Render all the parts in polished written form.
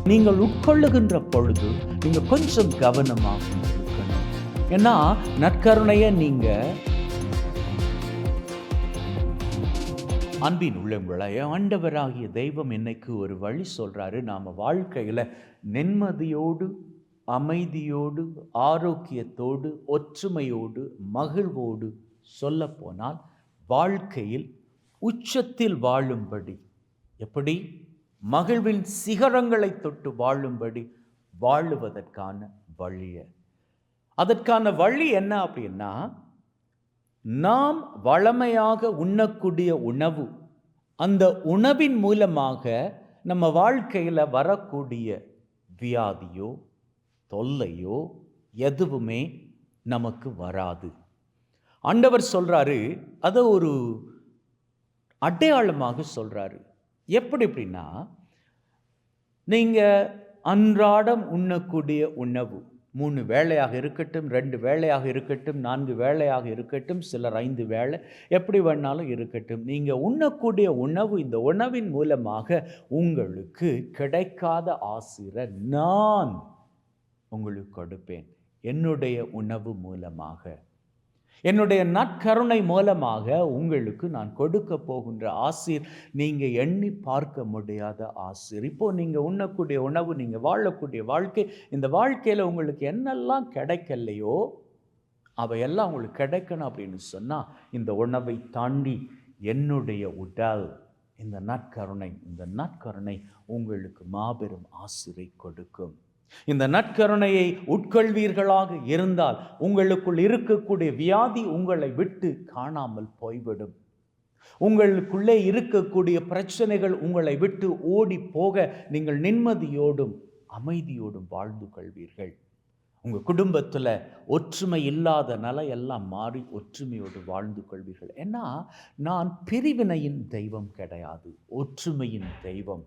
நீங்கள் உட்கொள்ளுகின்ற பொழுது நீங்கள் கொஞ்சம் கவனமாக இருக்கணும். ஏன்னா நற்கருணையை நீங்கள் அன்பின் உள்ளங்களை ஆண்டவராகிய தெய்வம் இன்னைக்கு ஒரு வழி சொல்கிறாரு. நாம் வாழ்க்கையில் நிம்மதியோடு, அமைதியோடு, ஆரோக்கியத்தோடு, ஒற்றுமையோடு, மகிழ்வோடு சொல்லப்போனால் வாழ்க்கையில் உச்சத்தில் வாழும்படி, எப்படி மகிழ்வின் சிகரங்களை தொட்டு வாழும்படி வாழுவதற்கான வழியை, அதற்கான வழி என்ன அப்படின்னா, நாம் வளமையாக உண்ணக்கூடிய உணவு, அந்த உணவின் மூலமாக நம்ம வாழ்க்கையில் வரக்கூடிய வியாதியோ தொல்லையோ எதுவுமே நமக்கு வராது. ஆண்டவர் சொல்றாரு, அதை ஒரு அடையாளமாக சொல்றாரு. எப்படின்னா, நீங்கள் அன்றாடம் உண்ணக்கூடிய உணவு 3 வேளையாக இருக்கட்டும், 2 வேளையாக இருக்கட்டும், 4 வேளையாக இருக்கட்டும், சிலர் 5 வேளை, எப்படி வேணாலும் இருக்கட்டும், நீங்கள் உண்ணக்கூடிய உணவு, இந்த உணவின் மூலமாக உங்களுக்கு கிடைக்காத ஆசீரை நான் உங்களுக்கு கொடுப்பேன். என்னுடைய உணவு மூலமாக, என்னுடைய நற்கருணை மூலமாக உங்களுக்கு நான் கொடுக்க போகின்ற ஆசீர் நீங்கள் எண்ணி பார்க்க முடியாத ஆசீர். இப்போ நீங்கள் உண்ணக்கூடிய உணவு, நீங்கள் வாழக்கூடிய வாழ்க்கை, இந்த வாழ்க்கையில் உங்களுக்கு என்னெல்லாம் கிடைக்கலையோ அவையெல்லாம் உங்களுக்கு கிடைக்கணும் அப்படின்னு சொன்னால், இந்த உணவை தாண்டி என்னுடைய உடல், இந்த நற்கருணை உங்களுக்கு மாபெரும் ஆசீரை கொடுக்கும். இந்த நற்கருணையை உட்கொள்வீர்களாக இருந்தால் உங்களுக்குள் இருக்கக்கூடிய வியாதி உங்களை விட்டு காணாமல் போய்விடும். உங்களுக்குள்ளே இருக்கக்கூடிய பிரச்சனைகள் உங்களை விட்டு ஓடி போக நீங்கள் நிம்மதியோடும் அமைதியோடும் வாழ்ந்து கொள்வீர்கள். உங்கள் குடும்பத்தில் ஒற்றுமை இல்லாத நிலையெல்லாம் மாறி ஒற்றுமையோடு வாழ்ந்து கொள்வீர்கள். ஏன்னா நான் பிரிவினையின் தெய்வம் கிடையாது, ஒற்றுமையின் தெய்வம்.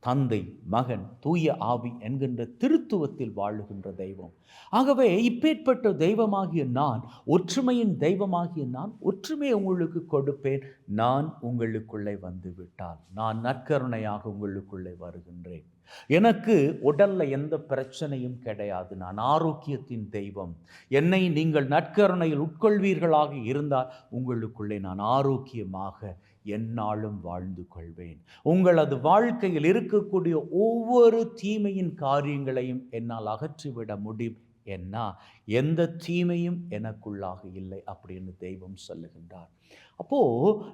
தந்தை, மகன், தூய ஆவி என்கின்ற திருத்துவத்தில் வாழுகின்ற தெய்வம். ஆகவே இப்பேற்பட்ட தெய்வமாகிய நான், ஒற்றுமையின் தெய்வமாகிய நான், ஒற்றுமையை உங்களுக்கு கொடுப்பேன். நான் உங்களுக்குள்ளே வந்து விட்டால், நான் நற்கருணையாக உங்களுக்குள்ளே வருகின்றேன். எனக்கு உடல்ல எந்த பிரச்சனையும் கிடையாது. நான் ஆரோக்கியத்தின் தெய்வம். என்னை நீங்கள் நற்கருணையில் உட்கொள்வீர்களாக இருந்தால் உங்களுக்குள்ளே நான் ஆரோக்கியமாக எந்நாளும் வாழ்ந்து கொள்வேன். உங்களது வாழ்க்கையில் இருக்கக்கூடிய ஒவ்வொரு தீமையின் காரியங்களையும் என்னால் அகற்றிவிட முடியும். என்ன, எந்த தீமையும் எனக்குள்ளாக இல்லை அப்படின்னு தெய்வம் சொல்லுகின்றார். அப்போ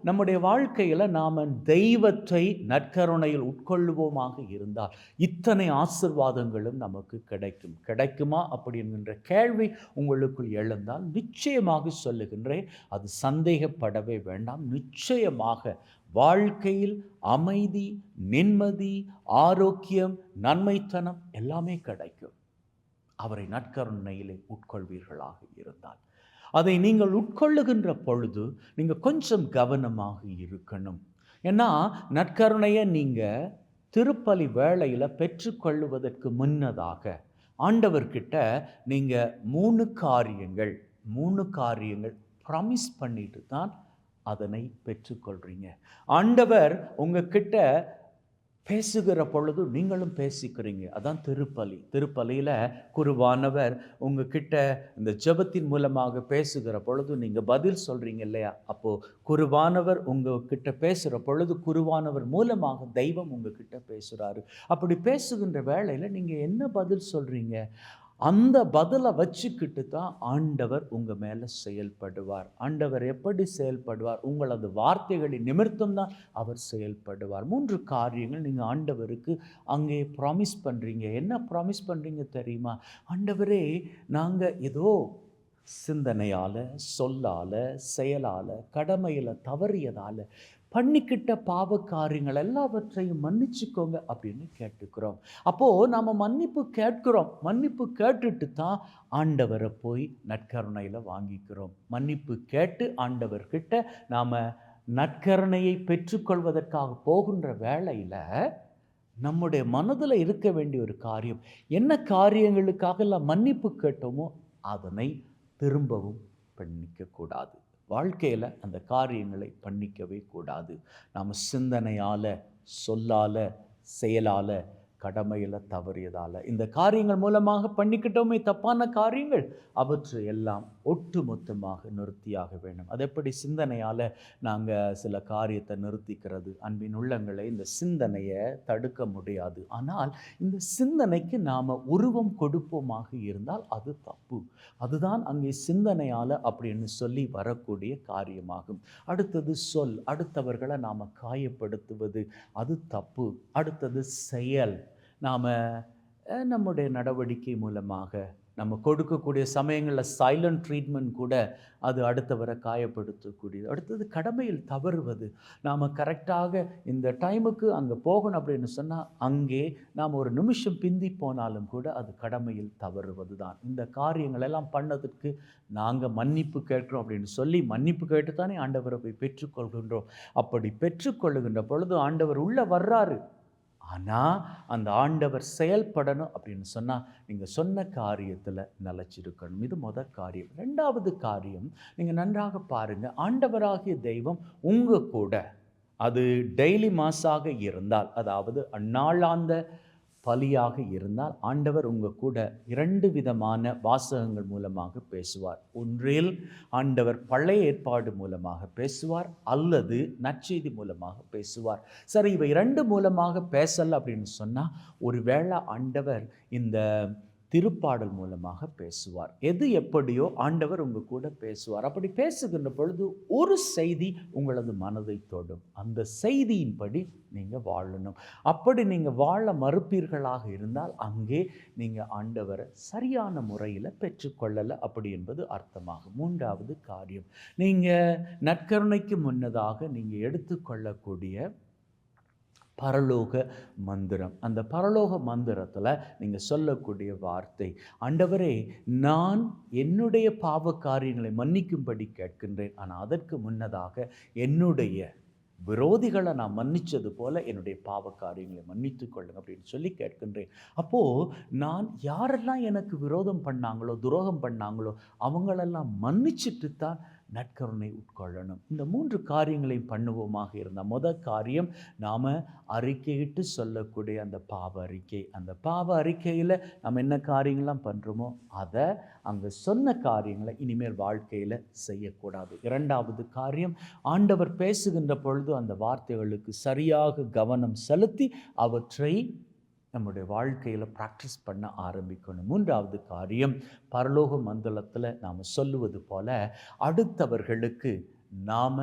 நம்முடைய வாழ்க்கையில நாம தெய்வத்தை நற்கருணையில் உட்கொள்ளுவோமாக இருந்தால் இத்தனை ஆசீர்வாதங்களும் நமக்கு கிடைக்குமா அப்படிங்கிற கேள்வி உங்களுக்குள் எழுந்தால் நிச்சயமாக சொல்லுகின்றேன், அது சந்தேகப்படவே வேண்டாம். நிச்சயமாக வாழ்க்கையில் அமைதி, நிம்மதி, ஆரோக்கியம், நன்மைத்தனம் எல்லாமே கிடைக்கும். அவரை நற்கருணையிலே உட்கொள்வீர்களாக இருந்தால். அதை நீங்கள் உட்கொள்ளுகின்ற பொழுது நீங்கள் கொஞ்சம் கவனமாக இருக்கணும். ஏன்னா நற்கருணையை நீங்கள் திருப்பலி வேளையில் பெற்றுக்கொள்ளுவதற்கு முன்னதாக ஆண்டவர்கிட்ட நீங்கள் 3 காரியங்கள் ப்ராமிஸ் பண்ணிட்டு தான் அதனை பெற்றுக்கொள்கிறீங்க. ஆண்டவர் உங்ககிட்ட பேசுகிற பொழுது நீங்களும் பேசிக்கிறீங்க. அதான் திருப்பலியில் குருவானவர் உங்ககிட்ட இந்த ஜெபத்தின் மூலமாக பேசுகிற பொழுது நீங்கள் பதில் சொல்கிறீங்க இல்லையா? அப்போது குருவானவர் உங்ககிட்ட பேசுகிற பொழுது குருவானவர் மூலமாக தெய்வம் உங்ககிட்ட பேசுகிறாரு. அப்படி பேசுகின்ற வேளையில் நீங்கள் என்ன பதில் சொல்கிறீங்க? அந்த பதிலை வச்சுக்கிட்டு தான் ஆண்டவர் உங்கள் மேலே செயல்படுவார். ஆண்டவர் எப்படி செயல்படுவார்? உங்களது வார்த்தைகளின் நிமித்தம் தான் அவர் செயல்படுவார். 3 காரியங்கள் நீங்கள் ஆண்டவருக்கு அங்கே ப்ராமிஸ் பண்ணுறீங்க. என்ன ப்ராமிஸ் பண்ணுறீங்க தெரியுமா? ஆண்டவரே, நாங்கள் ஏதோ சிந்தனையால், சொல்லால், செயலால், கடமையில் தவறியதால் பண்ணிக்கிட்ட பாவ காரியங்கள் எல்லாவற்றையும் மன்னிச்சுக்கோங்க அப்படின்னு கேட்டுக்கிறோம். அப்போது நாம் மன்னிப்பு கேட்கிறோம். மன்னிப்பு கேட்டுட்டு தான் ஆண்டவரை போய் நற்கருணையில் வாங்கிக்கிறோம். மன்னிப்பு கேட்டு ஆண்டவர்கிட்ட நாம் நற்கருணையை பெற்றுக்கொள்வதற்காக போகின்ற வேளையில் நம்முடைய மனதில் இருக்க வேண்டிய ஒரு காரியம், என்ன காரியங்களுக்காக எல்லாம் மன்னிப்பு கேட்டோமோ அதனை திரும்பவும் பண்ணிக்கக்கூடாது. வாழ்க்கையில் அந்த காரியங்களை பண்ணிக்கவே கூடாது. நாம் சிந்தனையால், சொல்லால், செயலால், கடமையில் தவறியதால். இந்த காரியங்கள் மூலமாக பண்ணிக்கிட்டோமே தப்பான காரியங்கள், அவற்றை எல்லாம் ஒட்டு மொத்தமாக நிறுத்தியாக வேண்டும். அது எப்படி சிந்தனையால் நாங்கள் சில காரியத்தை நிறுத்திக்கிறது? அன்பின் உள்ளங்களை, இந்த சிந்தனையை தடுக்க முடியாது. ஆனால் இந்த சிந்தனைக்கு நாம் உருவம் கொடுப்போமாக இருந்தால் அது தப்பு. அதுதான் அங்கே சிந்தனையால் அப்படின்னு சொல்லி வரக்கூடிய காரியமாகும். அடுத்தது சொல். அடுத்தவர்களை நாம் காயப்படுத்துவது, அது தப்பு. அடுத்தது செயல். நாம் நம்முடைய நடவடிக்கை மூலமாக நம்ம கொடுக்கக்கூடிய சமயங்களில் சைலண்ட் ட்ரீட்மெண்ட் கூட அது அடுத்தவரை காயப்படுத்தக்கூடியது. அடுத்தது கடமையில் தவறுவது. நாம் கரெக்டாக இந்த டைமுக்கு அங்கே போகணும் அப்படின்னு சொன்னால் அங்கே நாம் ஒரு நிமிஷம் பிந்தி போனாலும் கூட அது கடமையில் தவறுவது தான். இந்த காரியங்களெல்லாம் பண்ணதுக்கு நாங்கள் மன்னிப்பு கேட்குறோம் அப்படின்னு சொல்லி மன்னிப்பு கேட்டு தானே ஆண்டவரை போய் பெற்றுக்கொள்கின்றோம். அப்படி பெற்றுக்கொள்ளுகின்ற பொழுது ஆண்டவர் உள்ளே வர்றாரு. ஆனால் அந்த ஆண்டவர் செயல்படணும் அப்படின்னு சொன்னால் நீங்கள் சொன்ன காரியத்தில் நிலைச்சிருக்கணும். இது முதல் காரியம். ரெண்டாவது காரியம், நீங்கள் நன்றாக பாருங்கள், ஆண்டவராகிய தெய்வம் உங்கள் கூட, அது டெய்லி மாஸாக இருந்தால், அதாவது அந்நாளாந்த பலியாக இருந்தால், ஆண்டவர் உங்கள் கூட 2 விதமான வாசகங்கள் மூலமாக பேசுவார். ஒன்றில் ஆண்டவர் பழைய ஏற்பாடு மூலமாக பேசுவார், அல்லது நற்செய்தி மூலமாக பேசுவார். சரி, இவை 2 மூலமாக பேசலை அப்படின்னு சொன்னால் ஒருவேளை ஆண்டவர் இந்த திருப்பாடல் மூலமாக பேசுவார். எது எப்படியோ ஆண்டவர் உங்கள் கூட பேசுவார். அப்படி பேசுகின்ற பொழுது ஒரு செய்தி உங்களது மனதை தொடும். அந்த செய்தியின்படி நீங்கள் வாழணும். அப்படி நீங்கள் வாழ மறுப்பீர்களாக இருந்தால் அங்கே நீங்கள் ஆண்டவரை சரியான முறையில் பெற்றுக்கொள்ளலை அப்படி என்பது அர்த்தமாகும். மூன்றாவது காரியம், நீங்கள் நற்கருணைக்கு முன்னதாக நீங்கள் எடுத்துக்கொள்ளக்கூடிய பரலோக மந்திரம். அந்த பரலோக மந்திரத்தில் நீங்கள் சொல்லக்கூடிய வார்த்தை, ஆண்டவரே, நான் என்னுடைய பாவ காரியங்களை மன்னிக்கும்படி கேட்கின்றேன். ஆனால் அதற்கு முன்னதாக என்னுடைய விரோதிகளை நான் மன்னித்தது போல என்னுடைய பாவ காரியங்களை மன்னித்து கொள்ளுங்க அப்படின்னு சொல்லி கேட்கின்றேன். அப்போது நான் யாரெல்லாம் எனக்கு விரோதம் பண்ணாங்களோ, துரோகம் பண்ணாங்களோ, அவங்களெல்லாம் மன்னிச்சுட்டு தான் நற்கருணை உட்கொள்ளணும். இந்த 3 காரியங்களையும் பண்ணுவோமாக இருந்தால், முதல் காரியம் நாம் அறிக்கையிட்டு சொல்லக்கூடிய அந்த பாவ அறிக்கை. அந்த பாவ அறிக்கையில் நம்ம என்ன காரியங்கள்லாம் பண்ணுறோமோ அதை, அங்கே சொன்ன காரியங்களை இனிமேல் வாழ்க்கையில் செய்யக்கூடாது. இரண்டாவது காரியம், ஆண்டவர் பேசுகின்ற பொழுது அந்த வார்த்தைகளுக்கு சரியாக கவனம் செலுத்தி அவற்றை நம்முடைய வாழ்க்கையில் ப்ராக்டிஸ் பண்ண ஆரம்பிக்கணும். மூன்றாவது காரியம், பரலோக மண்டலத்தில் நாம் சொல்லுவது போல அடுத்தவர்களுக்கு நாம்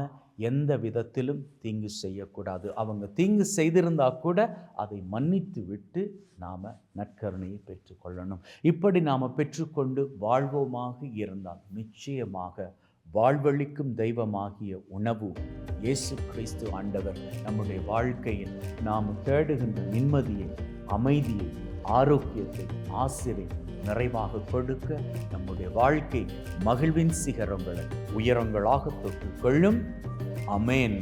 எந்த விதத்திலும் தீங்கு செய்யக்கூடாது. அவங்க தீங்கு செய்திருந்தால் கூட அதை மன்னித்து விட்டு நாம் நற்கருணையை பெற்றுக்கொள்ளணும். இப்படி நாம் பெற்றுக்கொண்டு வாழ்வோமாக இருந்தால் நிச்சயமாக வாழ்வளிக்கும் தெய்வமாகிய உணவு இயேசு கிறிஸ்து ஆண்டவர் நம்முடைய வாழ்க்கையில் நாம் தேடுகின்ற நிம்மதியை, அமைதியை, ஆரோக்கியத்தை, ஆசிரை நிறைவாக கொடுக்க நம்முடைய வாழ்க்கை மகிழ்வின் சிகரங்களை உயரங்களாக தொட்டு கொள்ளும். அமேன்.